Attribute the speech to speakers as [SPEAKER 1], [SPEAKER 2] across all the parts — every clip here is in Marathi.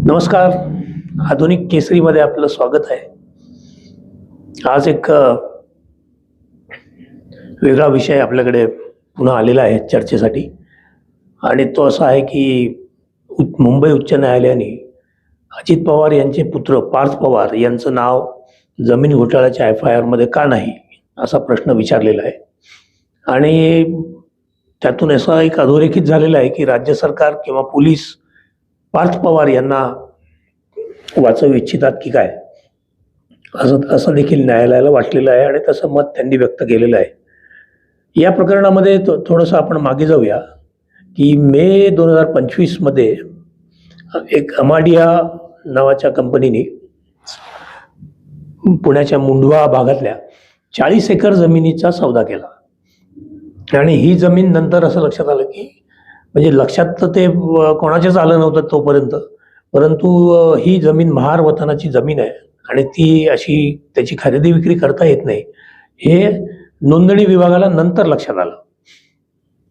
[SPEAKER 1] नमस्कार. आधुनिक केसरीमध्ये आपलं स्वागत आहे. आज एक वेगळा विषय आपल्याकडे पुन्हा आलेला आहे चर्चेसाठी आणि तो असा आहे की मुंबई उच्च न्यायालयाने अजित पवार यांचे पुत्र पार्थ पवार यांचं नाव जमीन घोटाळ्याच्या FIR का नाही असा प्रश्न विचारलेला आहे. आणि त्यातून असा एक अधोरेखित झालेला आहे की राज्य सरकार किंवा पोलीस पार्थ पवार यांना वाचवू इच्छितात की काय, असं देखील न्यायालयाला वाटलेलं आहे आणि तसं मत त्यांनी व्यक्त केलेलं आहे. या प्रकरणामध्ये थोडंसं आपण मागे जाऊया की मे 2025 मध्ये एक अमाडिया नावाच्या कंपनीने पुण्याच्या मुंढवा भागातल्या 40 एकर जमिनीचा सौदा केला आणि ही जमीन नंतर असं लक्षात आलं की म्हणजे लक्षात तर ते कोणाच्याच आलं नव्हतं तोपर्यंत, परंतु ही जमीन महार वतनाची जमीन आहे आणि ती अशी त्याची खरेदी विक्री करता येत नाही हे नोंदणी विभागाला नंतर लक्षात आलं.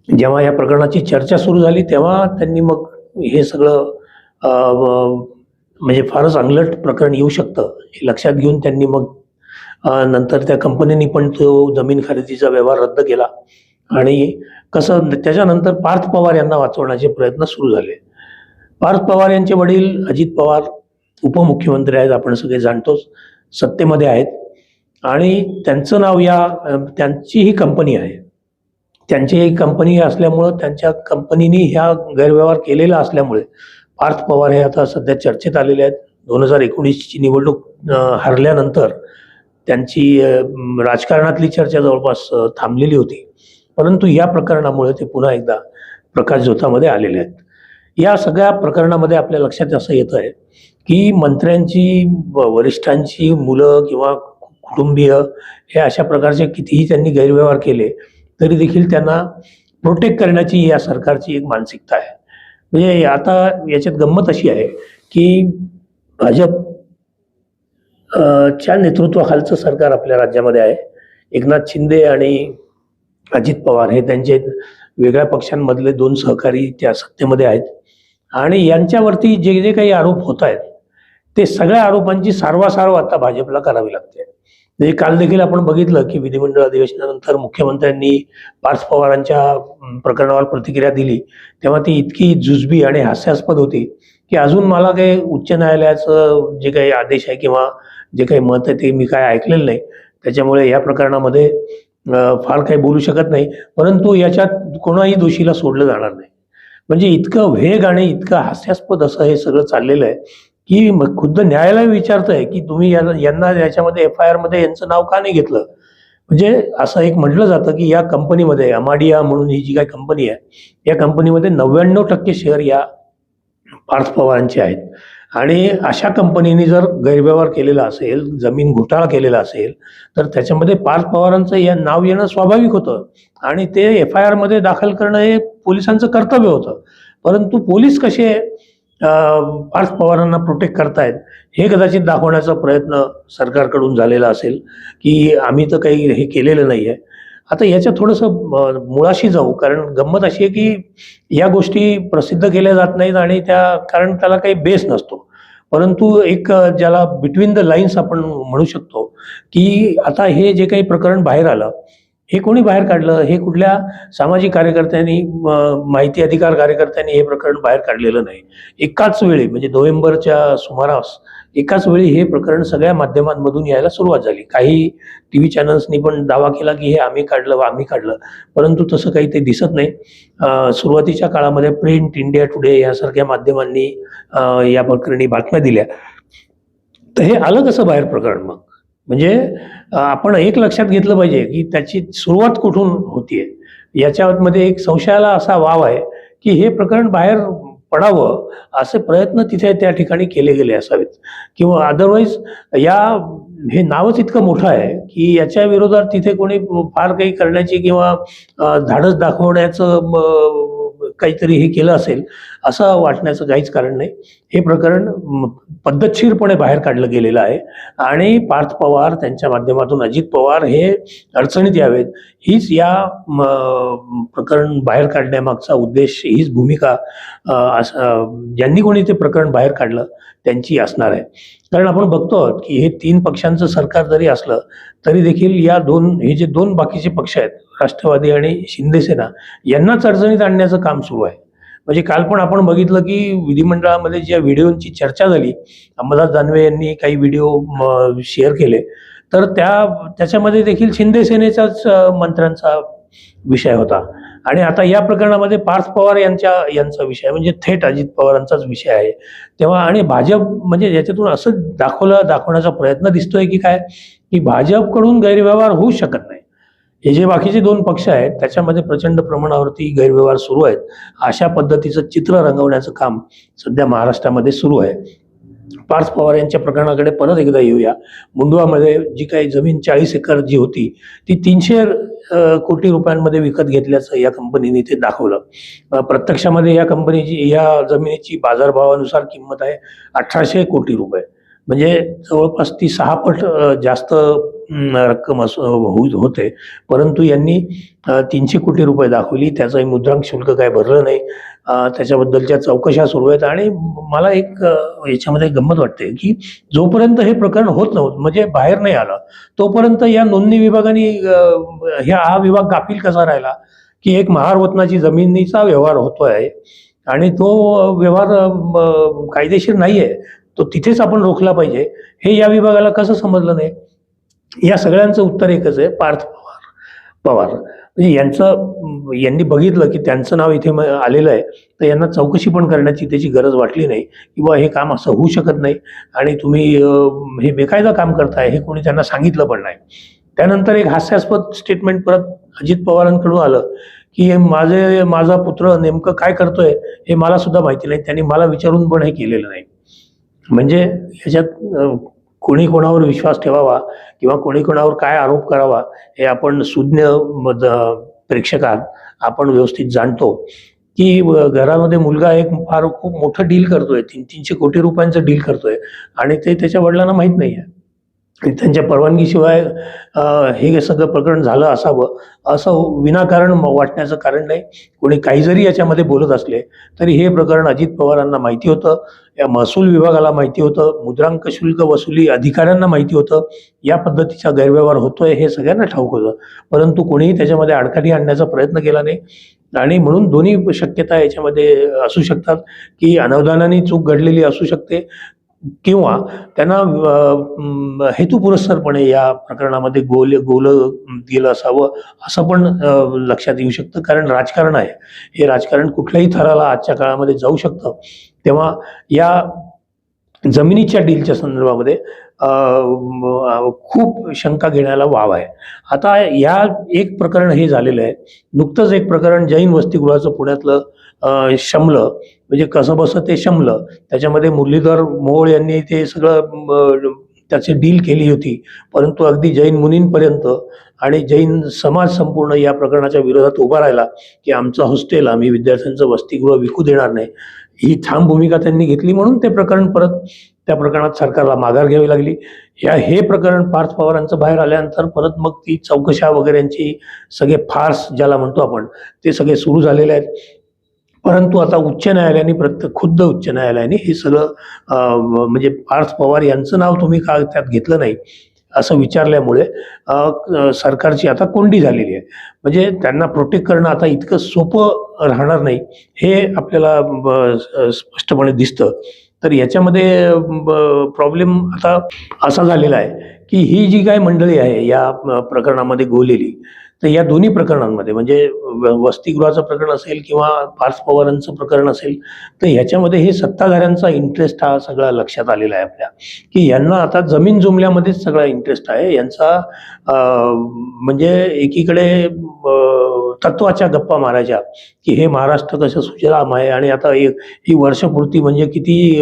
[SPEAKER 1] जेव्हा या प्रकरणाची चर्चा सुरू झाली तेव्हा त्यांनी मग हे सगळं म्हणजे फारच अंगलट प्रकरण येऊ शकतं हे लक्षात घेऊन त्यांनी मग नंतर त्या कंपनीने पण तो जमीन खरेदीचा व्यवहार रद्द केला आणि कसं त्याच्यानंतर पार्थ पवार यांना वाचवण्याचे प्रयत्न सुरू झाले. पार्थ पवार यांचे वडील अजित पवार उपमुख्यमंत्री आहेत, आपण सगळे जाणतोच, सत्तेमध्ये आहेत आणि त्यांचं नाव त्यांची ही कंपनी आहे. त्यांची ही कंपनी असल्यामुळं त्यांच्या कंपनीने ह्या गैरव्यवहार केलेला असल्यामुळे पार्थ पवार हे आता सध्या चर्चेत आलेले आहेत. 2019ची निवडणूक हरल्यानंतर त्यांची राजकारणातली चर्चा जवळपास थांबलेली होती, परंतु या प्रकरणामुळे ते पुन्हा एकदा प्रकाशझोतामध्ये आलेले आहेत. या सगळ्या प्रकरणामध्ये आपल्या लक्षात असं येतं आहे की मंत्र्यांची, वरिष्ठांची मुलं किंवा कुटुंबीय हे अशा प्रकारचे कितीही त्यांनी गैरव्यवहार केले तरी देखील त्यांना प्रोटेक्ट करण्याची या सरकारची एक मानसिकता आहे. म्हणजे आता याच्यात गंमत अशी आहे की भाजप च्या नेतृत्वाखालचं सरकार आपल्या राज्यामध्ये आहे. एकनाथ शिंदे आणि अजित पवार हे त्यांचे वेगळ्या पक्षांमधले 2 सहकारी त्या सत्तेमध्ये आहेत आणि यांच्यावरती जे जे काही आरोप होत आहेत ते सगळ्या आरोपांची सारवासारव आता भाजपला करावी लागते. म्हणजे काल देखील आपण बघितलं की विधिमंडळ अधिवेशनानंतर मुख्यमंत्र्यांनी पार्थ पवारांच्या प्रकरणावर प्रतिक्रिया दिली तेव्हा ती इतकी जुजबी आणि हास्यास्पद होती की अजून मला काही उच्च न्यायालयाचं जे काही आदेश आहे किंवा जे काही मत आहे ते मी काय ऐकलेलं नाही, त्याच्यामुळे या प्रकरणामध्ये फार काही बोलू शकत नाही, परंतु याच्यात कोणाही दोषीला सोडलं जाणार नाही. म्हणजे इतकं वेग आणि इतकं हास्यास्पद असं हे सगळं चाललेलं आहे की खुद्द न्यायालय विचारतं आहे की तुम्ही यांना याच्यामध्ये FIR मध्ये यांचं नाव का नाही घेतलं. म्हणजे असं एक म्हटलं जातं की या कंपनीमध्ये अमाडिया म्हणून ही जी काही कंपनी आहे या कंपनीमध्ये 99% शेअर या पार्थ पवारांचे आहेत आणि अशा कंपनीने जर गैरव्यवहार केलेला असेल, जमीन घोटाळा केलेला असेल तर त्याच्यामध्ये पार्थ पवारांचं नाव येणं स्वाभाविक होतं आणि ते FIR मध्ये दाखल करणं हे पोलिसांचं कर्तव्य होतं. परंतु पोलीस कसे पार्थ पवारांना प्रोटेक्ट करतायत हे कदाचित दाखवण्याचा प्रयत्न सरकारकडून झालेला असेल की आम्ही तर काही हे केलेलं नाही आहे. आता याच्यात थोडंसं मुळाशी जाऊ, कारण गंमत अशी आहे की या गोष्टी प्रसिद्ध केल्या जात नाहीत आणि कारण त्याला काही बेस नसतो, परंतु एक ज्याला बिटवीन द लाईन्स आपण म्हणू शकतो की आता हे जे काही प्रकरण बाहेर आलं हे कोणी बाहेर काढलं, हे कुठल्या सामाजिक कार्यकर्त्यांनी, माहिती अधिकार कार्यकर्त्यांनी हे प्रकरण बाहेर काढलेलं नाही. एकाच वेळी म्हणजे नोव्हेंबरच्या सुमारास एकाच वेळी हे प्रकरण सगळ्या माध्यमांमधून यायला सुरुवात झाली. काही TV चॅनल्सनी पण दावा केला की हे आम्ही काढलं, परंतु तसं काही ते दिसत नाही. सुरुवातीच्या काळामध्ये प्रिंट, इंडिया टुडे यासारख्या माध्यमांनी या प्रकरणी बातम्या दिल्या. तर हे आलं कसं बाहेर प्रकरण मग? म्हणजे आपण एक लक्षात घेतलं पाहिजे की त्याची सुरुवात कुठून होतीये. याच्यामध्ये एक संशयाला असा वाव आहे की हे प्रकरण बाहेर पडावं असे प्रयत्न तिथे त्या ठिकाणी केले गेले असावेत किंवा अदरवाईज हे नावच इतकं मोठं आहे की याच्या विरोधात तिथे कोणी फार काही करण्याची किंवा धाडस दाखवण्याचं काहीतरी हे केलं असेल असं वाटण्याचं काहीच कारण नाही. हे प्रकरण पद्धतशीरपणे बाहेर काढलं गेलेलं आहे आणि पार्थ पवार त्यांच्या माध्यमातून अजित पवार हे अडचणीत यावेत, हीच या प्रकरण बाहेर काढण्यामागचा उद्देश, हीच भूमिका ज्यांनी कोणी ते प्रकरण बाहेर काढलं त्यांची असणार आहे. कारण आपण बघतो आहोत की हे 3 पक्षांचं सरकार जरी असलं तरी देखील हे जे 2 बाकीचे पक्ष आहेत, राष्ट्रवादी आणि शिंदेसेना, यांनाच अडचणीत आणण्याचं काम सुरू आहे. म्हणजे काल पण आपण बघितलं की विधिमंडळामध्ये ज्या व्हिडिओची चर्चा झाली, अंबादास दानवे यांनी काही व्हिडिओ शेअर केले, तर त्याच्यामध्ये देखील शिंदे सेनेचाच मंत्र्यांचा विषय होता. आणि आता या प्रकरणामध्ये पार्थ पवार यांचा विषय म्हणजे थेट अजित पवारांचाच विषय आहे. तेव्हा आणि भाजप म्हणजे याच्यातून असं दाखवण्याचा प्रयत्न दिसतोय की काय, की भाजपकडून गैरव्यवहार होऊ शकत नाही. हे जे बाकीचे 2 पक्ष आहेत त्याच्यामध्ये प्रचंड प्रमाणावरती गैरव्यवहार सुरू आहेत. अशा पद्धतीचं चित्र रंगवण्याचं काम सध्या महाराष्ट्रामध्ये सुरू आहे. पार्थ पवार यांच्या प्रकरणाकडे परत एकदा येऊया. मुंडवामध्ये जी काही जमीन 40 एकर जी होती ती 300 कोटी रुपयांमध्ये विकत घेतल्याचं या कंपनीने ते दाखवलं. प्रत्यक्षामध्ये या जमिनीची बाजारभावानुसार किंमत आहे 1800 कोटी रुपये. म्हणजे जवळपास ती 6 पट जास्त रक्कम होते. परंतु यांनी 300 कोटी रुपये दाखवली. त्याचंही मुद्रांक शुल्क काय भरलं नाही. त्याच्याबद्दलच्या चौकशा सुरू आहेत. आणि मला एक याच्यामध्ये गंमत वाटते की जोपर्यंत हे प्रकरण होत नव्हतं, म्हणजे बाहेर नाही आलं, तोपर्यंत या नोंदणी विभागाने हा विभाग गाफील कसा राहिला की एक महारवतनाची जमिनीचा व्यवहार होतोय आणि तो व्यवहार कायदेशीर नाहीये, तो तिथेच आपण रोखला पाहिजे, हे या विभागाला कसं समजलं नाही? या सगळ्यांचं उत्तर एकच आहे, पार्थ पवार. म्हणजे यांनी बघितलं की त्यांचं नाव इथे आलेलं आहे, तर यांना चौकशी पण करण्याची त्याची गरज वाटली नाही की बा हे काम असं होऊ शकत नाही आणि तुम्ही हे बेकायदा काम करताय, हे कोणी त्यांना सांगितलं पण नाही. त्यानंतर एक हास्यास्पद स्टेटमेंट परत अजित पवारांकडून आलं की माझा पुत्र नेमकं काय करतोय हे मला सुद्धा माहिती नाही, त्यांनी मला विचारून पण हे केलेलं नाही. म्हणजे ह्याच्यात कोणी कोणावर विश्वास ठेवावा किंवा कोणी कोणावर काय आरोप करावा हे आपण सुज्ञ प्रेक्षकात आपण व्यवस्थित जाणतो की घरामध्ये मुलगा एक खूप मोठं डील करतोय, 300 कोटी रुपयांचं डील करतोय आणि ते त्याच्या वडिलांना माहीत नाही आहे. त्यांच्या परवानगीशिवाय हे सगळं प्रकरण झालं असावं असं विनाकारण वाटण्याचं कारण नाही. कोणी काही जरी याच्यामध्ये बोलत असले तरी हे प्रकरण अजित पवारांना माहिती होतं, या महसूल विभागाला माहिती होतं, मुद्रांक शुल्क वसुली अधिकाऱ्यांना माहिती होतं, या पद्धतीचा गैरव्यवहार होतोय हे सगळ्यांना ठाऊक होतं. परंतु कोणीही त्याच्यामध्ये अडकाठी आणण्याचा प्रयत्न केला नाही. आणि म्हणून दोन्ही शक्यता याच्यामध्ये असू शकतात की अनावधानाने चूक घडलेली असू शकते किंवा त्यांना हेतुपुरस्सरपणे या प्रकरणामध्ये गोल गेलं असावं असं पण लक्षात येऊ शकतं. कारण राजकारण आहे, हे राजकारण कुठल्याही थराला आजच्या काळामध्ये जाऊ शकतं. तेव्हा या जमिनीच्या डीलच्या संदर्भामध्ये खूप शंका घेण्याला वाव आहे. आता एक प्रकरण हे झालेलं आहे. नुकतंच एक प्रकरण जैन वसतिगृहाचं पुण्यातलं शमलं, म्हणजे कसं बसं ते शमलं. त्याच्यामध्ये मुरलीधर मोहोळ यांनी ते सगळं त्याची डील केली होती. परंतु अगदी जैन मुनींपर्यंत आणि जैन समाज संपूर्ण या प्रकरणाच्या विरोधात उभा राहिला की आमचं हॉस्टेल, आम्ही विद्यार्थ्यांचं वसतिगृह विकू देणार नाही, ही ठाम भूमिका त्यांनी घेतली. म्हणून ते प्रकरण परत त्या प्रकरणात सरकारला माघार घ्यावी लागली. हे प्रकरण पार्थ पवारांचं बाहेर आल्यानंतर परत मग ती चौकशा वगैरेंची सगळे फार्स ज्याला म्हणतो आपण ते सगळे सुरू झालेले आहेत. परंतु आता उच्च न्यायालयाने खुद्द उच्च न्यायालयाने हे सगळं म्हणजे पार्थ पवार यांचं नाव तुम्ही का त्यात घेतलं नाही असं विचारल्यामुळे सरकारची आता कोंडी झालेली आहे. म्हणजे त्यांना प्रोटेक्ट करणं आता इतकं सोपं राहणार नाही हे आपल्याला स्पष्टपणे दिसतं. तर याच्यामध्ये प्रॉब्लेम आता असा झालेला आहे की ही जी काही मंडळी आहे या प्रकरणामध्ये गोवलेली, तर या दोन्ही प्रकरणांमध्ये म्हणजे वसतिगृहाचं प्रकरण असेल किंवा पार्थ पवारांचं प्रकरण असेल, तर ह्याच्यामध्ये हे सत्ताधाऱ्यांचा इंटरेस्ट हा सगळा लक्षात आलेला आहे आपल्या, की यांना आता जमीन जुमल्यामध्येच सगळा इंटरेस्ट आहे यांचा. म्हणजे एकीकडे तत्वाच्या गप्पा मारायच्या की हे महाराष्ट्र कसं सुजलाम आहे आणि आता ही वर्षपूर्ती म्हणजे किती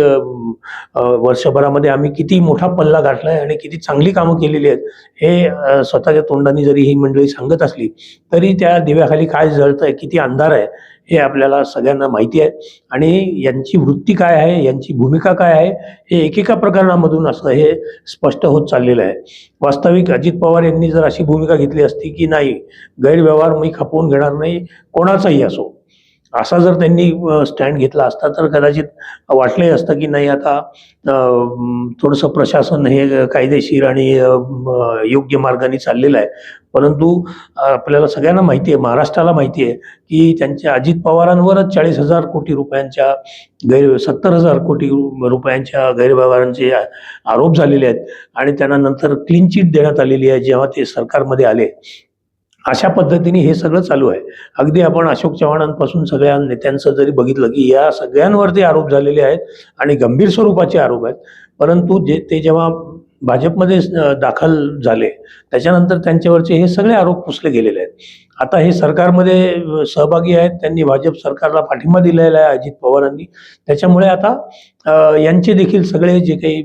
[SPEAKER 1] वर्षभरामध्ये आम्ही किती मोठा पल्ला गाठलाय आणि किती चांगली कामं केलेली आहेत हे स्वतःच्या तोंडाने जरी ही मंडळी सांगत असली तरी त्या दिव्याखाली काय जळतंय, किती अंधार आहे हे आपल्याला सगळ्यांना माहिती आहे. आणि यांची वृत्ती काय आहे, यांची भूमिका काय आहे, हे एकेका प्रकरणामधून असं हे स्पष्ट होत चाललेलं आहे. वास्तविक अजित पवार यांनी जर अशी भूमिका घेतली असती की नाही, गैरव्यवहार मी खपवून घेणार नाही, कोणाचाही असो, असा जर त्यांनी स्टँड घेतला असता तर कदाचित वाटलंही असतं की नाही, आता थोडंसं प्रशासन हे कायदेशीर आणि योग्य मार्गाने चाललेलं आहे. परंतु आपल्याला सगळ्यांना माहिती आहे, महाराष्ट्राला माहिती आहे की त्यांच्या अजित पवारांवरच 40,000 कोटी रुपयांच्या 70,000 कोटी रुपयांच्या गैरव्यवहारांचे आरोप झालेले आहेत. आणि त्यांना नंतर क्लीन चिट देण्यात आलेली आहे जेव्हा ते सरकारमध्ये आले. अशा पद्धतीने हे सगळं चालू आहे. अगदी आपण अशोक चव्हाणांपासून सगळ्या नेत्यांचं जरी बघितलं की या सगळ्यांवरती आरोप झालेले आहेत आणि गंभीर स्वरूपाचे आरोप आहेत. परंतु ते जेव्हा भाजपमध्ये दाखल झाले त्याच्यानंतर त्यांच्यावरचे हे सगळे आरोप पुसले गेलेले आहेत. आता हे सरकारमध्ये सहभागी आहेत, त्यांनी भाजप सरकारला पाठिंबा दिलेला आहे अजित पवारांनी. त्याच्यामुळे आता यांचे देखील सगळे जे काही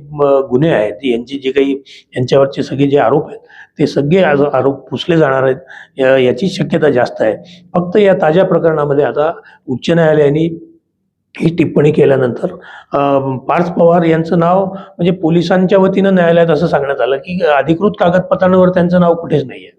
[SPEAKER 1] गुन्हे आहेत, यांचे जे काही यांच्यावरचे सगळे जे आरोप आहेत ते सगळे आरोप पुसले जाणार आहेत, याची शक्यता जास्त आहे. फक्त या ताज्या प्रकरणामध्ये आता उच्च न्यायालयाने ही टिप्पणी केल्यानंतर पार्थ पवार यांचं नाव म्हणजे पोलिसांच्या वतीनं न्यायालयात असं सांगण्यात आलं की अधिकृत कागदपत्रांवर त्यांचं नाव कुठेच नाही आहे.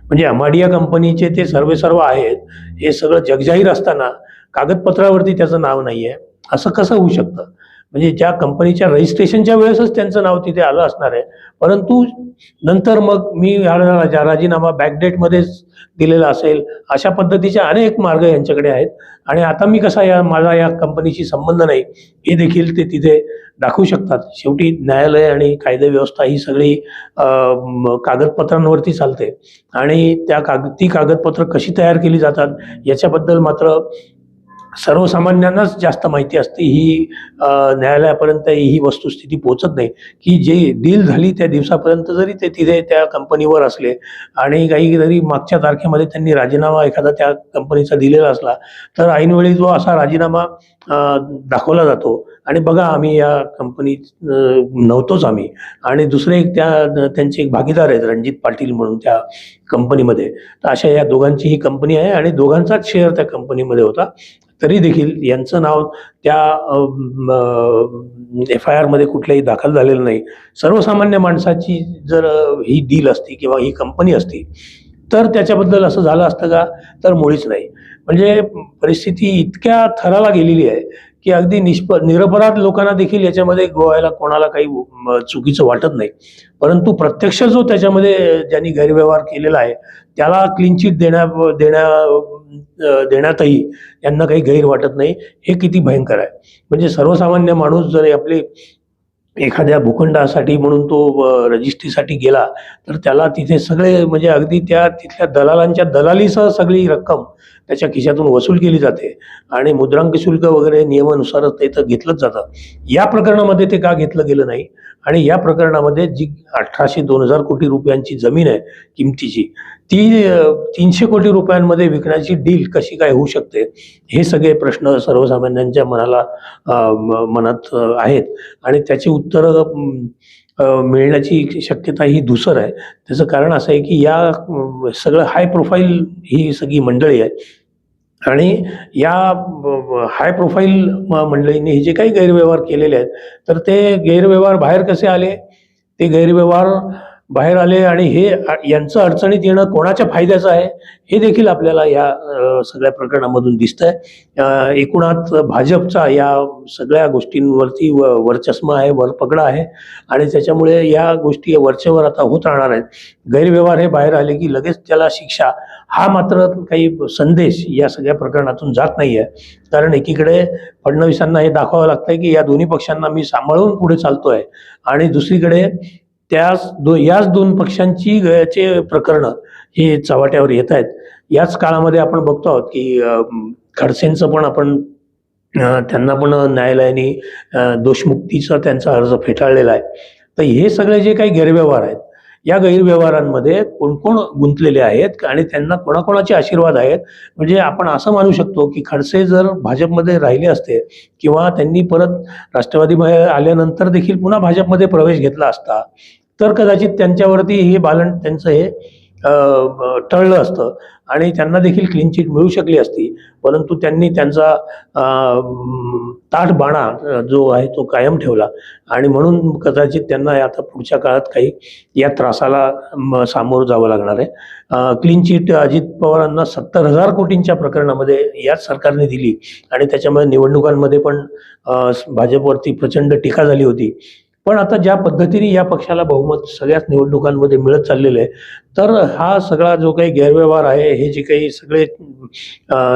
[SPEAKER 1] म्हणजे अमाडिया कंपनीचे ते सर्वेसर्वा आहेत, हे सगळं जगजाहीर असताना कागदपत्रावरती त्याचं नाव नाही आहे, असं कसं होऊ शकतं? म्हणजे ज्या कंपनीच्या रजिस्ट्रेशनच्या वेळेसच त्यांचं नाव तिथे आलं असणार आहे, परंतु नंतर मग मी राजीनामा बॅकडेटमध्येच दिलेला असेल, अशा पद्धतीचे अनेक मार्ग यांच्याकडे आहेत. आणि आता मी कसा माझा या कंपनीशी संबंध नाही हे देखील ते तिथे दाखवू शकतात. शेवटी न्यायालय आणि कायदा व्यवस्था ही सगळी कागदपत्रांवरती चालते आणि ती कागदपत्र कशी तयार केली जातात याच्याबद्दल मात्र सर्वसामान्यांनाच जास्त माहिती असते. ही न्यायालयापर्यंत ही वस्तुस्थिती पोहोचत नाही की जे डील झाली त्या दिवसापर्यंत जरी ते तिथे त्या कंपनीवर असले आणि काही जरी मागच्या तारखेमध्ये त्यांनी राजीनामा एखादा त्या कंपनीचा दिलेला असला तर ऐनवेळी जो असा राजीनामा दाखवला जातो आणि बघा आम्ही या कंपनीत नव्हतोच आम्ही, आणि दुसरे त्यांचे एक भागीदार आहेत रणजित पाटील म्हणून त्या कंपनीमध्ये. तर अशा या दोघांची ही कंपनी आहे आणि दोघांचाच शेअर त्या कंपनीमध्ये होता. तरी देखील यांचं नाव त्या FIR मध्ये कुठल्याही दाखल झालेलं नाही. सर्वसामान्य माणसाची जर ही डील असती किंवा ही कंपनी असती तर त्याच्याबद्दल असं झालं असतं का? तर मुळीच नाही. म्हणजे परिस्थिती इतक्या थराला गेलेली आहे की अगदी निरपराध लोकांना देखील याच्यामध्ये गोवायला कोणाला काही चुकीचं वाटत नाही. परंतु प्रत्यक्ष जो त्याच्यामध्ये ज्यांनी गैरव्यवहार केलेला आहे त्याला क्लीन चिट देण्यातही यांना काही गैर वाटत नाही. हे किती भयंकर आहे. म्हणजे सर्वसामान्य माणूस जर आपले एखाद्या भूखंडासाठी म्हणून तो रजिस्ट्रीसाठी गेला तर त्याला तिथे सगळे म्हणजे अगदी तिथल्या दलालांच्या दलालीसह सगळी रक्कम त्याच्या खिशातून वसूल केली जाते आणि मुद्रांक शुल्क वगैरे नियमानुसारच ते तर घेतलंच जातं. या प्रकरणामध्ये ते का घेतलं गेलं नाही? आणि या प्रकरणामध्ये जी 1800-2000 कोटी रुपयांची जमीन आहे किमतीची, ती 300 कोटी रुपयांमध्ये विकण्याची डील कशी काय होऊ शकते? हे सगळे प्रश्न सर्वसामान्यांच्या मनात आहेत आणि त्याची उत्तरं मिळण्याची शक्यता ही धूसर आहे. त्याचं कारण असं आहे की या सगळं हाय प्रोफाईल ही सगळी मंडळी आहे आणि या हाय प्रोफाईल मंडळींनी हे जे काही गैरव्यवहार केलेले आहेत तर ते गैरव्यवहार बाहेर कसे आले? ते गैरव्यवहार बाहेर आले आणि हे यांचं अडचणीत येणं कोणाच्या फायद्याचं आहे हे देखील आपल्याला या सगळ्या प्रकरणामधून दिसतंय. एकूणात भाजपचा या सगळ्या गोष्टींवरती वरचष्मा आहे, वरपगडा आहे आणि त्याच्यामुळे या गोष्टी वरचेवर आता होत राहणार आहेत. गैरव्यवहार हे बाहेर आले की लगेच त्याला शिक्षा, हा मात्र काही संदेश या सगळ्या प्रकरणातून जात नाही आहे. कारण एकीकडे फडणवीसांना हे दाखवावं लागतंय की या दोन्ही पक्षांना मी सांभाळून पुढे चालतोय आणि दुसरीकडे याच दोन पक्षांची चे प्रकरणं हे चव्हाट्यावर येत आहेत. याच काळामध्ये आपण बघतो आहोत की खडसेंचं पण आपण त्यांना पण न्यायालयाने दोषमुक्तीचा त्यांचा अर्ज फेटाळलेला आहे. तर हे सगळे जे काही गैरव्यवहार आहेत या गैरव्यवहारांमध्ये कोण कोण गुंतलेले आहेत आणि त्यांना कोणाकोणाचे आशीर्वाद आहेत? म्हणजे आपण असं मानू शकतो की खडसे जर भाजपमध्ये राहिले असते किंवा त्यांनी परत राष्ट्रवादीमध्ये आल्यानंतर देखील पुन्हा भाजपमध्ये प्रवेश घेतला असता तर कदाचित त्यांच्यावरती हे त्यांचं हे टळलं असतं आणि त्यांना देखील क्लीन चिट मिळू शकली असती, परंतु त्यांनी त्यांचा ताठ बाणा जो आहे तो कायम ठेवला आणि म्हणून कदाचित त्यांना आता पुढच्या काळात काही या त्रासाला सामोरं जावं लागणार आहे. क्लीन चिट अजित पवारांना 70,000 कोटींच्या प्रकरणामध्ये याच सरकारने दिली आणि त्याच्यामुळे निवडणुकांमध्ये पण भाजपवरती प्रचंड टीका झाली होती. पण आता ज्या पद्धतीने या पक्षाला बहुमत सगळ्याच निवडणुकांमध्ये मिळत चाललेलं आहे, तर हा सगळा जो काही गैरव्यवहार आहे, हे जे काही सगळे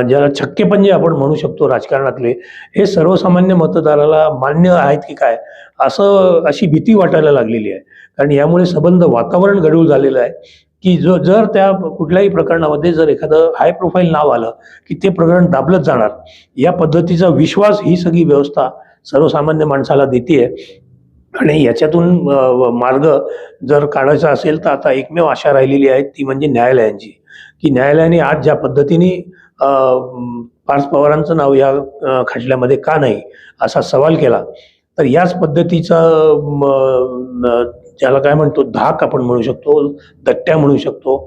[SPEAKER 1] ज्याला छक्केपंजे आपण म्हणू शकतो राजकारणातले, हे सर्वसामान्य मतदाराला मान्य आहेत की काय, अशी भीती वाटायला लागलेली आहे. कारण यामुळे संबंध वातावरण गढूळ झालेलं आहे की जर त्या कुठल्याही प्रकरणामध्ये जर एखादं हाय प्रोफाईल नाव आलं की ते प्रकरण दाबलंच जाणार, या पद्धतीचा विश्वास ही सगळी व्यवस्था सर्वसामान्य माणसाला देते. आणि याच्यातून मार्ग जर काढायचा असेल तर आता एकमेव आशा राहिलेली आहे, ती म्हणजे न्यायालयांची. की न्यायालयाने आज ज्या पद्धतीने पार्थ पवारांचं नाव या खटल्यामध्ये का नाही असा सवाल केला, तर याच पद्धतीचा ज्याला काय म्हणतो धाक आपण म्हणू शकतो, दट्ट्या म्हणू शकतो.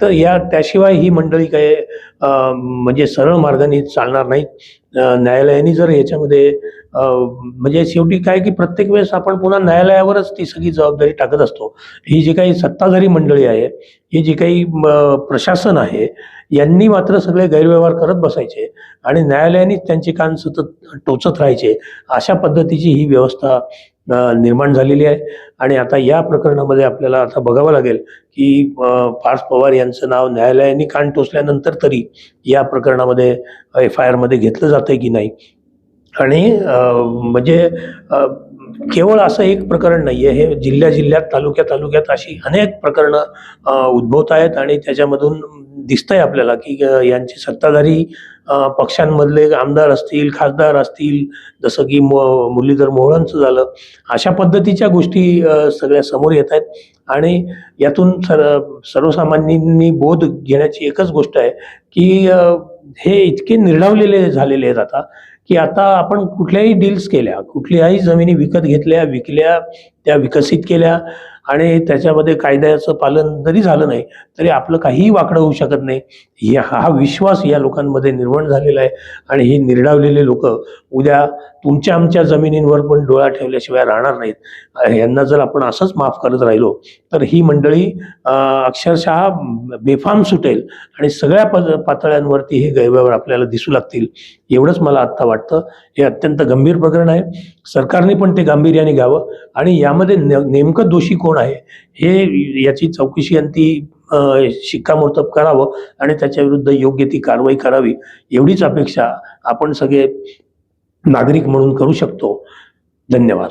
[SPEAKER 1] तर त्याशिवाय ही मंडळी काय म्हणजे सरळ मार्गाने चालणार नाहीत. न्यायालयाने जर याच्यामध्ये म्हणजे शेवटी काय की प्रत्येक वेळेस आपण पुन्हा न्यायालयावरच ती सगळी जबाबदारी टाकत असतो. ही जी काही सत्ताधारी मंडळी आहे, ही जी काही प्रशासन आहे, यांनी मात्र सगळे गैरव्यवहार करत बसायचे आणि न्यायालयानेच त्यांचे कान सतत टोचत राहायचे. अशा पद्धतीची ही व्यवस्था निर्माण झालेली आहे. आणि आता या प्रकरणामध्ये आपल्याला आता बघावं लागेल की पार्थ पवार यांचं नाव न्यायालयाने कान टोचल्यानंतर तरी या प्रकरणामध्ये FIR मध्ये घेतलं जातंय की नाही. आणि म्हणजे केवळ असं एक प्रकरण नाही आहे, हे जिल्ह्यात तालुक्यात अशी अनेक प्रकरणं उद्भवत आहेत आणि त्याच्यामधून दिसतंय आपल्याला की यांचे सत्ताधारी पक्षांमधले आमदार असतील, खासदार असतील, जसं की मुरलीधर मोहोळांचं झालं, अशा पद्धतीच्या गोष्टी सगळ्या समोर येत आहेत. आणि यातून सर्वसामान्यांनी बोध घेण्याची एकच गोष्ट आहे की हे इतके निर्डावलेले झालेले आहेत आता की आता आपण कुठल्याही डील्स केल्या, कुठल्याही जमिनी विकत घेतल्या, विकल्या, त्या विकसित केल्या आणि त्याच्यामध्ये कायद्याचं पालन जरी झालं नाही तरी आपलं काहीही वाकडं होऊ शकत नाही, हा विश्वास या लोकांमध्ये निर्माण झालेला आहे. आणि हे निर्डावलेले लोक उद्या तुमच्या आमच्या जमिनींवर पण डोळा ठेवल्याशिवाय राहणार नाहीत. यांना जर आपण असंच माफ करत राहिलो तर ही मंडळी अक्षरशः बेफाम सुटेल आणि सगळ्या पातळ्यांवरती हे गैरव्यवहार आपल्याला दिसू लागतील. एवढंच मला आत्ता वाटतं. हे अत्यंत गंभीर प्रकरण आहे. सरकारने पण ते गांभीर्याने घ्यावं आणि यामध्ये नेमकं दोषी कोण आहे हे याची चौकशी आणि ती शिक्कामोर्तब करावं आणि त्याच्या विरुद्ध योग्य ती कारवाई करावी, एवढीच अपेक्षा आपण सगळे नागरिक म्हणून करू शकतो. धन्यवाद.